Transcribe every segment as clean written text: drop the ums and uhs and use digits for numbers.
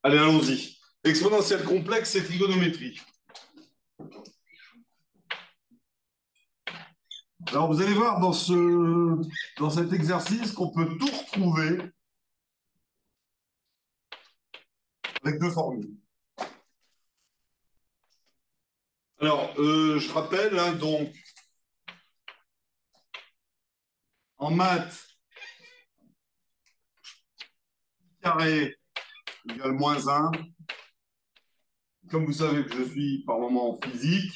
Allez, allons-y. Exponentielle complexe et trigonométrie. Alors, vous allez voir dans cet exercice qu'on peut tout retrouver avec deux formules. Alors, je rappelle, hein, donc, en maths, carré égale moins 1. Comme vous savez que je suis par moment en physique,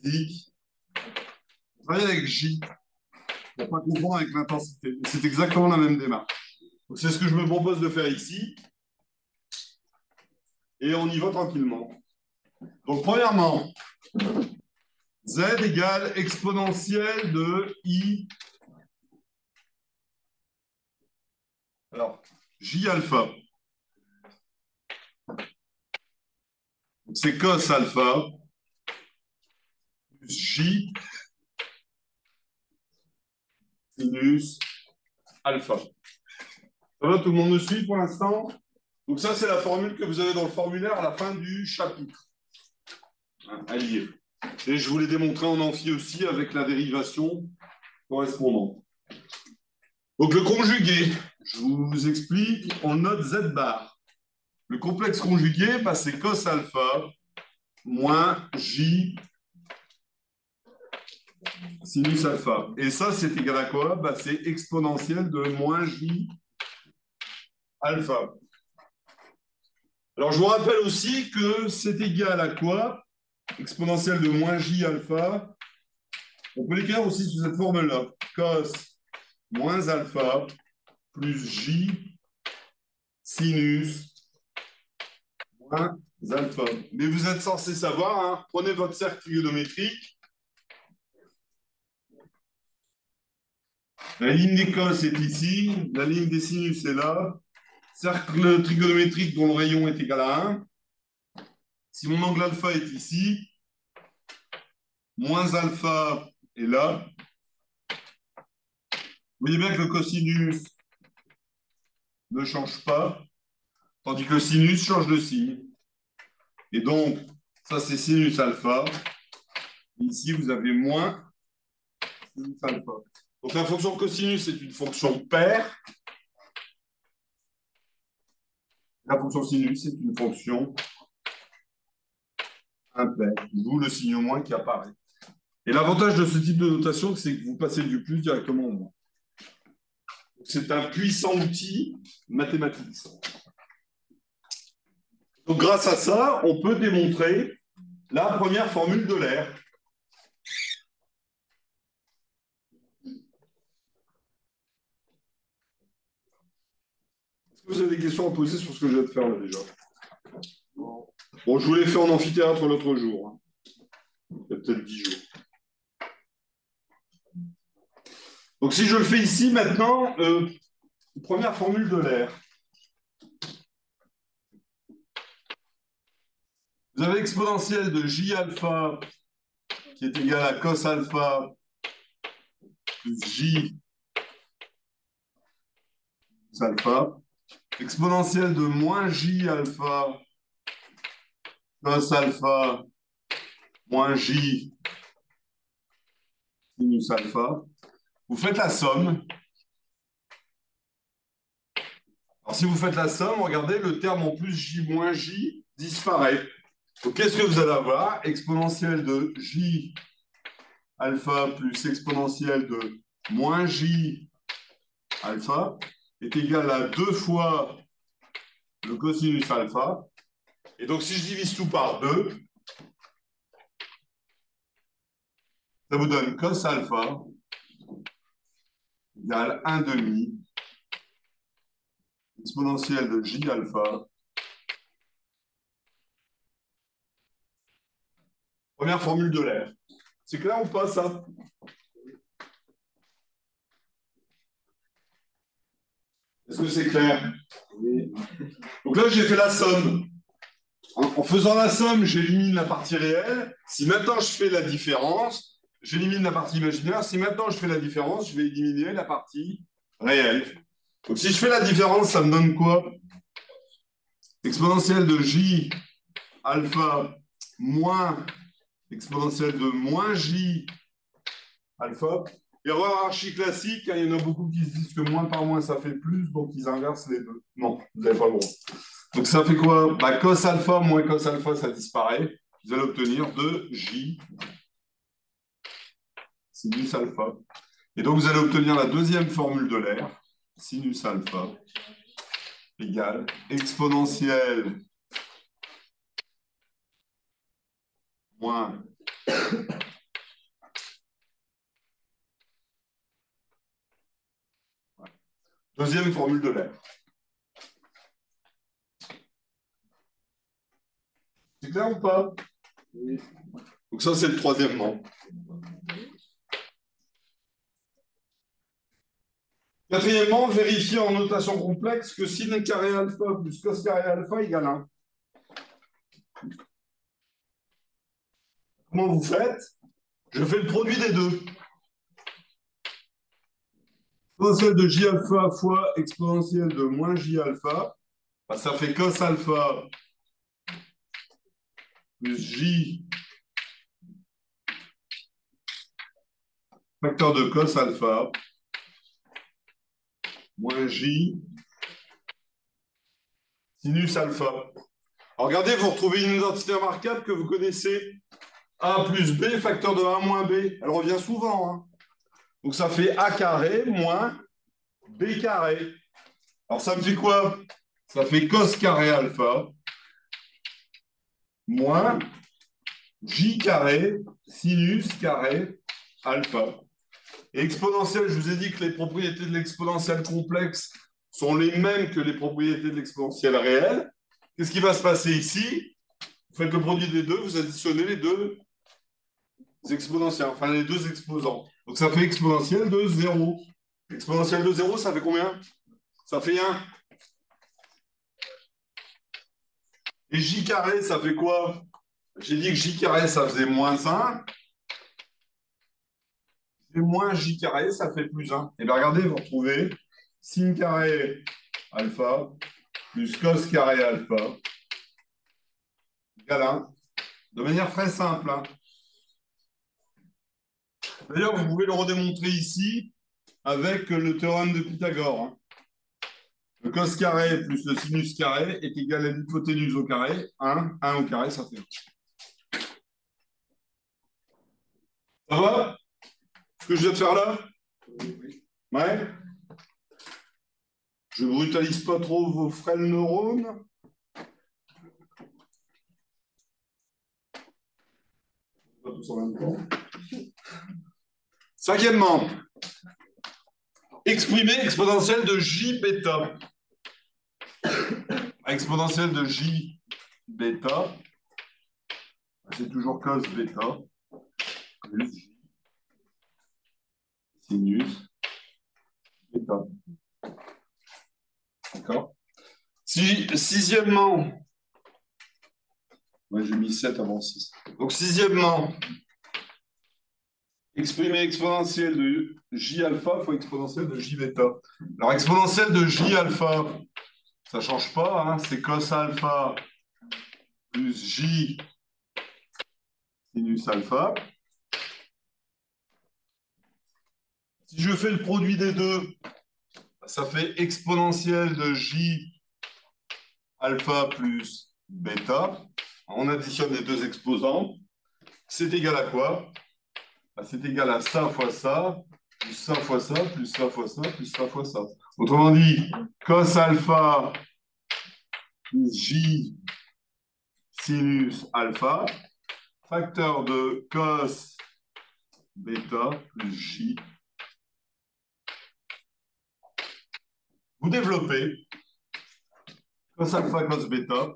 on travaille avec J, pour ne pas confondre avec l'intensité. C'est exactement la même démarche. Donc, c'est ce que je me propose de faire ici. Et on y va tranquillement. Donc, premièrement, Z égale exponentielle de I. Alors, J alpha. C'est cos alpha plus J sinus alpha. Ça va, tout le monde me suit pour l'instant? Donc ça, c'est la formule que vous avez dans le formulaire à la fin du chapitre. À lire. Et je vous l'ai démontré en amphi aussi avec la dérivation correspondante. Donc le conjugué, je vous explique, on note Z bar. Le complexe conjugué, bah, c'est cos alpha moins J sinus alpha. Et ça, c'est égal à quoi? Bah, c'est exponentielle de moins J alpha. Alors, je vous rappelle aussi que c'est égal à quoi? Exponentielle de moins J alpha. On peut l'écrire aussi sous cette formule-là. Cos moins alpha plus J sinus moins alpha. Mais vous êtes censé savoir, hein, prenez votre cercle trigonométrique. La ligne des cos est ici, la ligne des sinus est là. Cercle trigonométrique dont le rayon est égal à 1. Si mon angle alpha est ici, moins alpha est là. Vous voyez bien que le cosinus ne change pas, tandis que le sinus change de signe. Et donc, ça c'est sinus alpha. Ici, vous avez moins sinus alpha. Donc la fonction cosinus est une fonction paire. La fonction sinus est une fonction impaire, d'où le signe moins qui apparaît. Et l'avantage de ce type de notation, c'est que vous passez du plus directement au moins. C'est un puissant outil mathématique. Donc grâce à ça, on peut démontrer la première formule de l'air. Est-ce que vous avez des questions à poser sur ce que je viens de faire là déjà? Bon, je vous l'ai fait en amphithéâtre l'autre jour. Il y a peut-être 10 jours. Donc si je le fais ici maintenant, première formule de l'air. Vous avez l'exponentielle de J alpha qui est égal à cos alpha plus J alpha. Exponentielle de moins J alpha cos alpha moins J sinus alpha. Vous faites la somme. Alors, si vous faites la somme, regardez, le terme en plus J moins J disparaît. Donc, qu'est-ce que vous allez avoir? Exponentielle de J alpha plus exponentielle de moins J alpha est égal à 2 fois le cosinus alpha. Et donc, si je divise tout par 2, ça vous donne cos alpha égale 1 demi exponentielle de J alpha. Première formule de l'air. C'est clair ou pas ça? Est-ce que c'est clair? Oui. Donc là, j'ai fait la somme. En faisant la somme, j'élimine la partie réelle. Si maintenant je fais la différence, j'élimine la partie imaginaire. Si maintenant je fais la différence, je vais éliminer la partie réelle. Donc si je fais la différence, ça me donne quoi? exponentielle de J alpha moins exponentielle de moins J alpha. Erreur archi classique, hein, il y en a beaucoup qui se disent que moins par moins ça fait plus, donc ils inversent les deux. Non, vous n'avez pas le droit. Donc ça fait quoi? Bah, cos alpha moins cos alpha, ça disparaît. Vous allez obtenir 2J sinus alpha. Et donc vous allez obtenir la deuxième formule de l'air, sinus alpha égale exponentielle moins deuxième formule de l'air. C'est clair ou pas? Oui. Donc ça, c'est le troisièmement. Quatrièmement, vérifier en notation complexe que sin carré alpha plus cos carré alpha égale 1. Comment vous faites? Je fais le produit des deux. Exponentielle de j alpha fois exponentielle de moins j alpha, bah, ça fait cos alpha plus j facteur de cos alpha moins j sinus alpha. Alors regardez, vous retrouvez une identité remarquable que vous connaissez. A plus B facteur de A moins B. Elle revient souvent. Hein. Donc ça fait A carré moins B carré. Alors ça me fait quoi? Ça fait cos carré alpha moins J carré sinus carré alpha. Et exponentielle, je vous ai dit que les propriétés de l'exponentielle complexe sont les mêmes que les propriétés de l'exponentielle réelle. Qu'est-ce qui va se passer ici? Vous faites le produit des deux, vous additionnez les deux exponentielles, enfin les deux exposants. Donc ça fait exponentielle de 0. Exponentielle de 0, ça fait combien? Ça fait 1. Et j carré, ça fait quoi? J'ai dit que j carré, ça faisait moins 1. Et moins j carré, ça fait plus 1. Et bien regardez, vous retrouvez sin carré alpha plus cos carré alpha égale 1. De manière très simple. Hein. D'ailleurs, vous pouvez le redémontrer ici avec le théorème de Pythagore. Hein. Le cos carré plus le sinus carré est égal à l'hypoténuse au carré. 1, 1 au carré, ça fait 1. Ça va? Ce que je viens de faire là? Ouais. Je brutalise pas trop vos frêles neurones. Pas tous en même temps. Cinquièmement, exprimer exponentielle de j bêta. Exponentielle de j bêta, c'est toujours cos bêta plus j sinus bêta. D'accord? Sixièmement, moi j'ai mis 7 avant 6. Donc sixièmement, exprimer exponentielle de j alpha fois exponentielle de j bêta. Alors exponentielle de j alpha, ça ne change pas, hein, c'est cos alpha plus j sinus alpha. Si je fais le produit des deux, ça fait exponentielle de j alpha plus bêta. On additionne les deux exposants. C'est égal à quoi? C'est égal à ça fois ça, plus ça fois ça, plus ça fois ça, plus ça fois ça. Autrement dit, cos alpha plus j sinus alpha, facteur de cos bêta plus j. Vous développez cos alpha, cos bêta.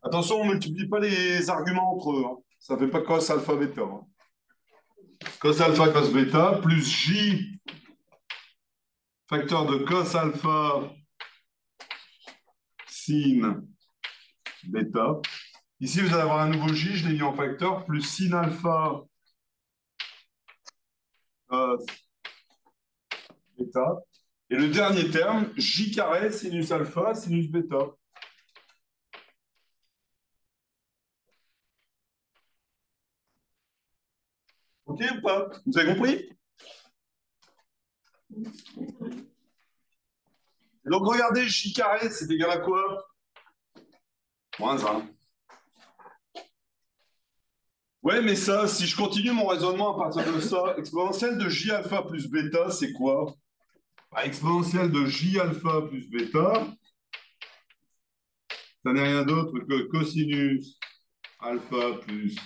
Attention, on ne multiplie pas les arguments entre eux. Hein. Ça ne fait pas cos alpha bêta. Hein. Cos alpha, cos bêta, plus j, facteur de cos alpha, sin bêta. Ici, vous allez avoir un nouveau j, je l'ai mis en facteur, plus sin alpha, cos bêta. Et le dernier terme, j carré, sinus alpha, sinus bêta. OK ou pas? Vous avez compris? Donc, regardez, j carré, c'est égal à quoi? Moins 1. Ouais, mais ça, si je continue mon raisonnement à partir de ça, exponentielle de j alpha plus bêta, c'est quoi? Bah, exponentielle de j alpha plus bêta, ça n'est rien d'autre que cosinus alpha plus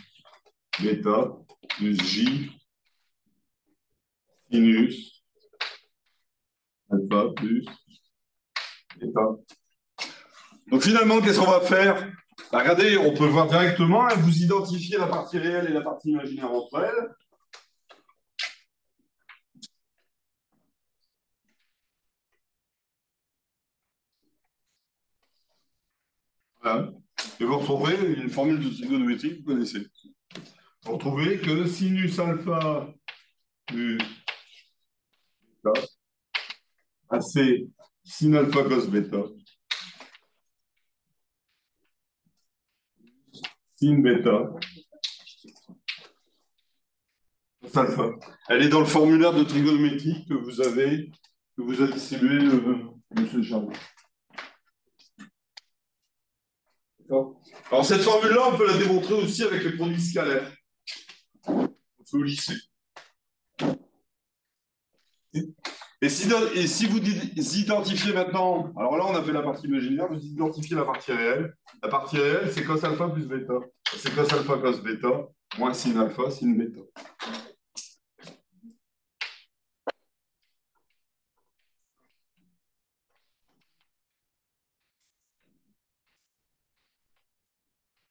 bêta plus j sinus alpha plus bêta. Donc finalement, qu'est-ce qu'on va faire? Bah, regardez, on peut voir directement, hein, vous identifiez la partie réelle et la partie imaginaire entre elles. Voilà. Et vous retrouvez une formule de trigonométrie que vous connaissez. Vous retrouvez que sinus alpha plus bêta, c'est sin alpha cos bêta, sin bêta, cos alpha. Elle est dans le formulaire de trigonométrie que vous a distribué M. Charbon. Alors cette formule-là, on peut la démontrer aussi avec les produits scalaires. On fait au lycée. Et si vous identifiez maintenant, alors là on a fait la partie imaginaire, vous identifiez la partie réelle. La partie réelle, c'est cos alpha plus bêta. C'est cos alpha cos bêta, moins sin alpha, sin bêta.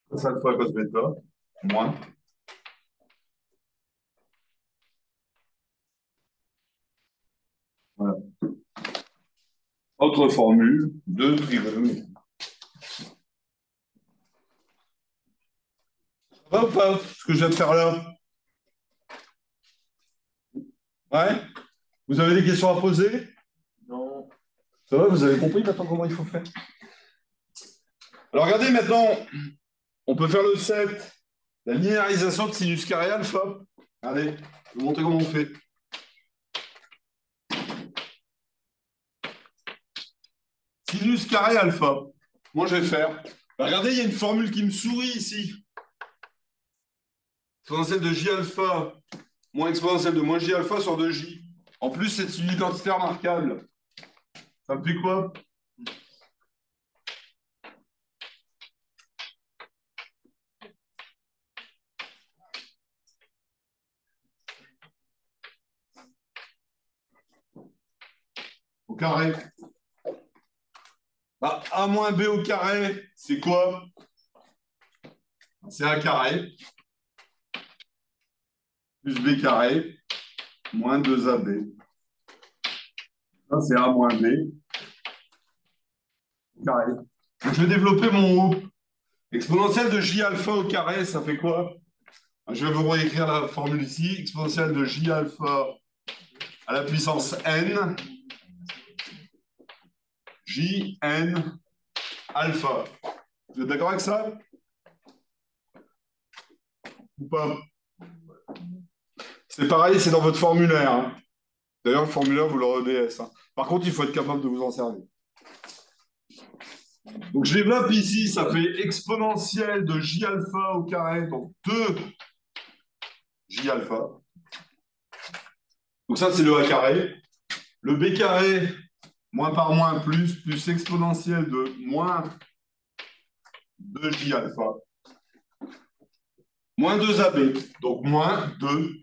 Cos alpha cos bêta, moins. Voilà. Autre formule de trigonométrie. Ça va ou pas, ce que je viens de faire là? Ouais? Vous avez des questions à poser? Non. Ça va, vous avez compris maintenant comment il faut faire? Alors regardez maintenant, on peut faire le 7, la linéarisation de sinus carré alpha. Allez, je vais vous montrer comment on fait. Sinus carré alpha. Moi, je vais faire. Bah, regardez, il y a une formule qui me sourit ici. Exponentielle de j alpha moins exponentielle de moins j alpha sur 2j. En plus, c'est une identité remarquable. Ça me fait quoi? Au carré. Bah, a moins b au carré, c'est quoi? C'est a carré plus b carré moins 2ab. Ça, c'est a moins b carré. Donc, je vais développer mon haut. Exponentielle de j alpha au carré, ça fait quoi? Je vais vous réécrire la formule ici. Exponentielle de j alpha à la puissance n, jn alpha. Vous êtes d'accord avec ça? Ou pas? C'est pareil, c'est dans votre formulaire, hein. D'ailleurs, le formulaire, vous l'aurez EDS, hein. Par contre, il faut être capable de vous en servir. Donc, je développe ici, ça fait exponentielle de j alpha au carré, donc 2 j alpha. Donc ça, c'est le a carré. Le b carré, moins par moins, plus exponentielle de moins 2j alpha. Moins 2ab, donc moins 2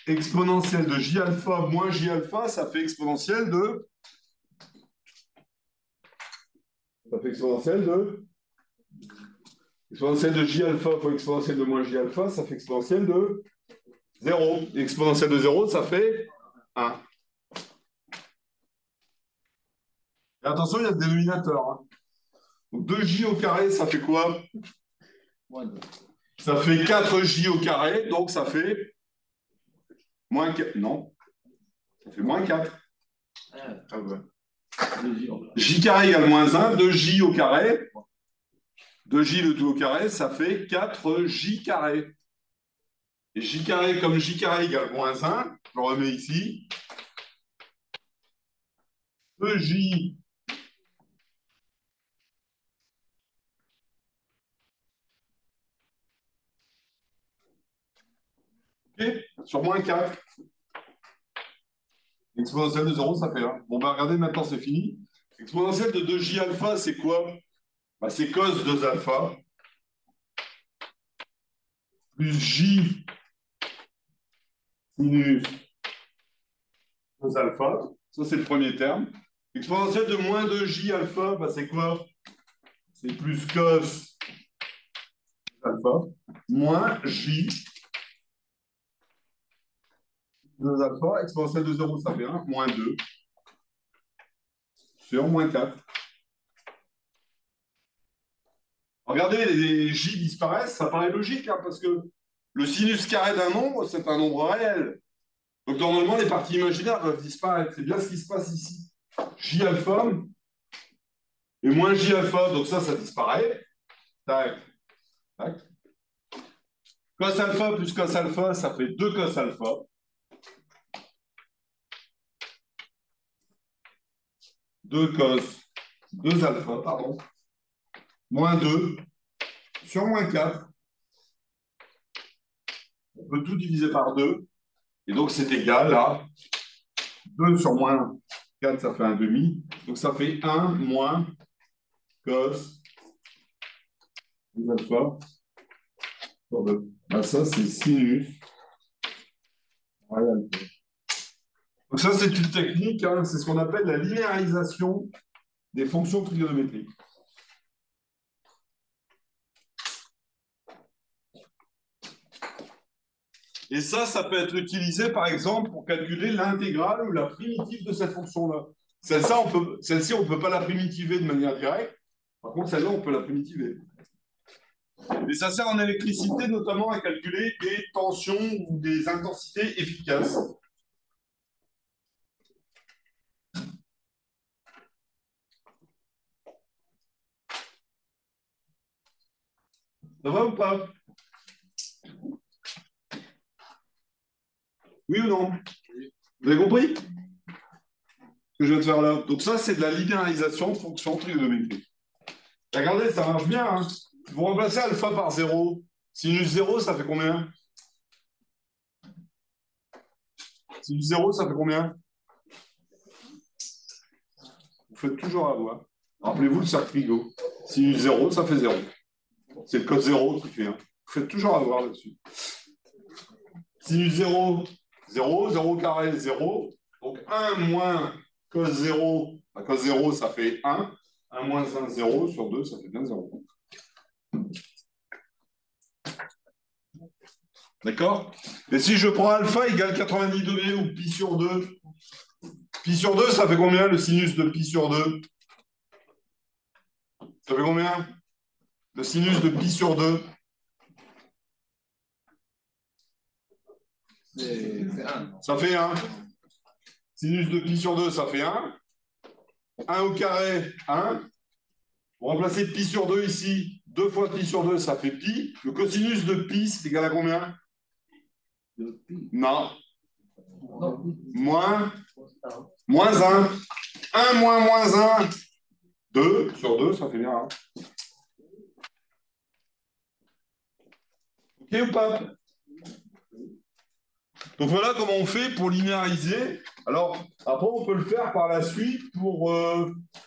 exponentielle de j alpha moins j alpha, ça fait exponentielle de... Ça fait exponentielle de... Exponentielle de j alpha fois exponentielle de moins j alpha, ça fait exponentielle de 0. Exponentielle de 0, ça fait 1. Et attention, il y a le dénominateur, hein. Donc 2j au carré, ça fait quoi? Ça fait 4j au carré, donc ça fait moins 4. Non, ça fait moins 4. Ah ouais. J carré égale moins 1, 2J au carré. 2J le tout au carré, ça fait 4J carré. Et J carré comme J carré égale moins 1, je le remets ici. 2J okay, sur moins 4. Exponentielle de 0, ça fait 1. Bon, bah regardez, maintenant c'est fini. Exponentielle de 2J alpha, c'est quoi? Bah, c'est cos 2 alpha plus J sinus 2 alpha. Ça, c'est le premier terme. Exponentielle de moins 2J alpha, bah, c'est quoi? C'est plus cos alpha moins J 2 alpha. Exponentielle de 0, ça fait 1. Moins 2 sur moins 4. Regardez, les J disparaissent, ça paraît logique, hein, parce que le sinus carré d'un nombre, c'est un nombre réel. Donc normalement, les parties imaginaires doivent disparaître. C'est bien ce qui se passe ici. J alpha et moins J alpha, donc ça disparaît. Tac, tac. Cos alpha plus cos alpha, ça fait 2 cos alpha. 2 cos 2 alpha, pardon. Moins 2 sur moins 4. On peut tout diviser par 2. Et donc c'est égal à 2 sur moins 4, ça fait un demi. Donc ça fait 1 moins cos 2 alpha sur 2. Ben, ça, c'est sinus. Voilà. Donc ça, c'est une technique, hein, c'est ce qu'on appelle la linéarisation des fonctions trigonométriques. Et ça peut être utilisé, par exemple, pour calculer l'intégrale ou la primitive de cette fonction-là. Celle-ci, on ne peut pas la primitiver de manière directe. Par contre, celle-là, on peut la primitiver. Et ça sert en électricité, notamment à calculer des tensions ou des intensités efficaces. Ça va ou pas? Oui ou non? Vous avez compris ce que je viens de faire là? Donc ça, c'est de la linéarisation de fonctions trigonométriques. Regardez, ça marche bien. Hein. Vous remplacez alpha par 0. Sinus 0, ça fait combien? Sinus 0, ça fait combien? Vous faites toujours avoir. Rappelez-vous le cercle Rigaud. Sinus 0, ça fait 0. C'est le cos 0 qui fait 1. Vous faites toujours avoir là-dessus. Sinus 0, 0, 0 carré, 0. Donc 1 moins cos 0, cos 0, ça fait 1. 1 moins 1, 0 sur 2, ça fait bien 0. D'accord? Et si je prends alpha égale 90 degrés ou pi sur 2, pi sur 2, ça fait combien le sinus de pi sur 2? Ça fait combien? Le sinus de pi sur 2? C'est 1. Ça fait 1. Sinus de pi sur 2, ça fait 1. 1 au carré, 1. Vous remplacez pi sur 2 ici. 2 fois pi sur 2, ça fait pi. Le cosinus de pi, c'est égal à combien? Non. Moins 1. 1 moins moins 1. 2 sur 2, ça fait bien 1. OK ou pas? Donc voilà comment on fait pour linéariser. Alors, après, on peut le faire par la suite pour...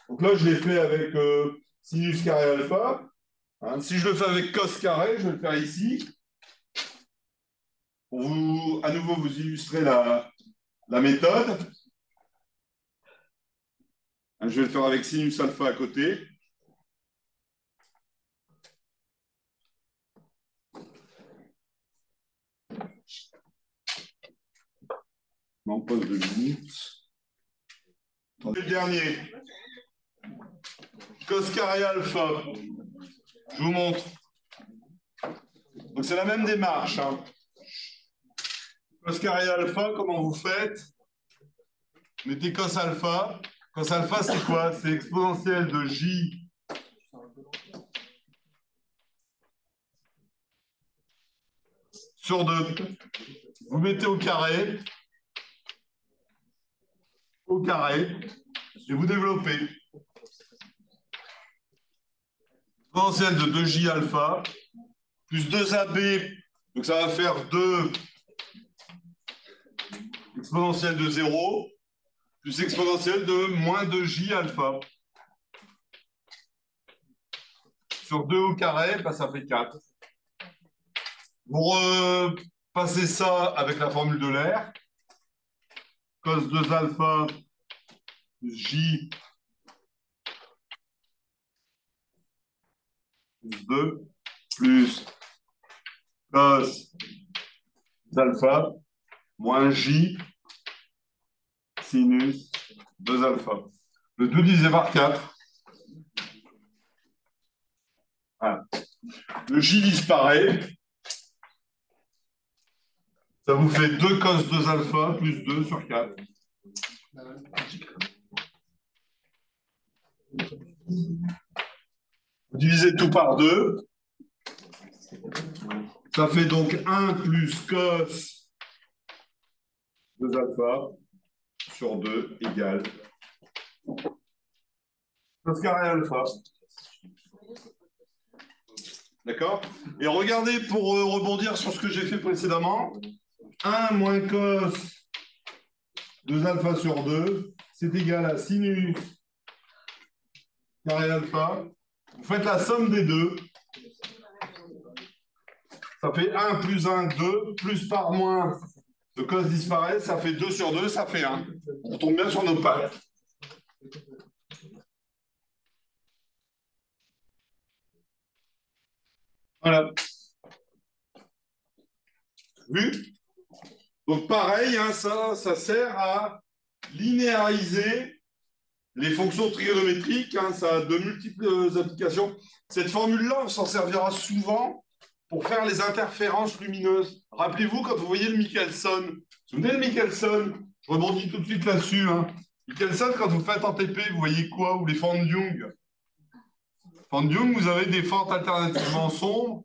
Donc là, je l'ai fait avec sinus carré alpha. Hein, si je le fais avec cos carré, je vais le faire ici. Pour vous, à nouveau, vous illustrer la méthode. Hein, je vais le faire avec sinus alpha à côté. On pose 2 minutes. Le dernier. Cos carré alpha. Je vous montre. Donc c'est la même démarche. Hein. Cos carré alpha, comment vous faites? mettez cos alpha. Cos alpha, c'est quoi? C'est exponentielle de J sur 2. Vous mettez au carré, et vous développez. Exponentielle de 2J alpha, plus 2AB, donc ça va faire 2 exponentielle de 0, plus exponentielle de moins 2J alpha. Sur 2 au carré, bah, ça fait 4. Vous repassez ça avec la formule de l'air. Cos 2 alpha plus J plus 2 plus cos alpha moins J sinus 2 alpha. Le 2 divisé par 4. Voilà. Le J disparaît. Ça vous fait 2 cos 2 alpha plus 2 sur 4. Vous divisez tout par 2. Ça fait donc 1 plus cos 2 alpha sur 2 égale cos carré alpha. D'accord? Et regardez, pour rebondir sur ce que j'ai fait précédemment, 1 moins cos 2 alpha sur 2, c'est égal à sinus carré alpha. Vous faites la somme des deux. Ça fait 1 plus 1, 2, plus par moins, le cos disparaît, ça fait 2 sur 2, ça fait 1. On tombe bien sur nos pattes. Voilà. Vu? Donc pareil, hein, ça sert à linéariser les fonctions trigonométriques, hein, ça a de multiples applications. Cette formule-là, on s'en servira souvent pour faire les interférences lumineuses. Rappelez-vous, quand vous voyez le Michelson, vous vous souvenez de Michelson? Je rebondis tout de suite là-dessus. Hein. Michelson, quand vous faites en TP, vous voyez quoi? Ou les fentes de Young? Fentes de Young, vous avez des fentes alternativement sombres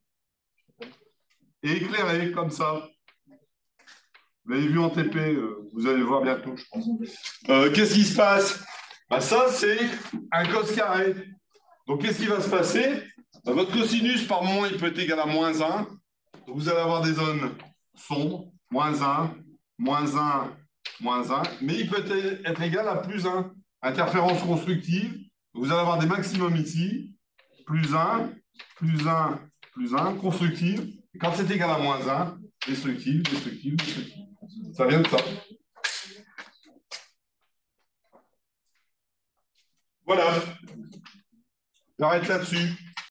et éclairées, comme ça. Vous l'avez vu en TP, vous allez voir bientôt, je pense. Qu'est-ce qui se passe? Bah, ça, c'est un cos carré. Donc, qu'est-ce qui va se passer? Bah, votre cosinus, par moment, il peut être égal à moins 1. Donc, vous allez avoir des zones sombres, moins 1, moins 1, moins 1. Mais il peut être égal à plus 1. Interférence constructive. Vous allez avoir des maximums ici. Plus 1, plus 1, plus 1, constructive. Et quand c'est égal à moins 1, destructive, destructive, destructive. Ça vient de ça. Voilà. J'arrête là-dessus.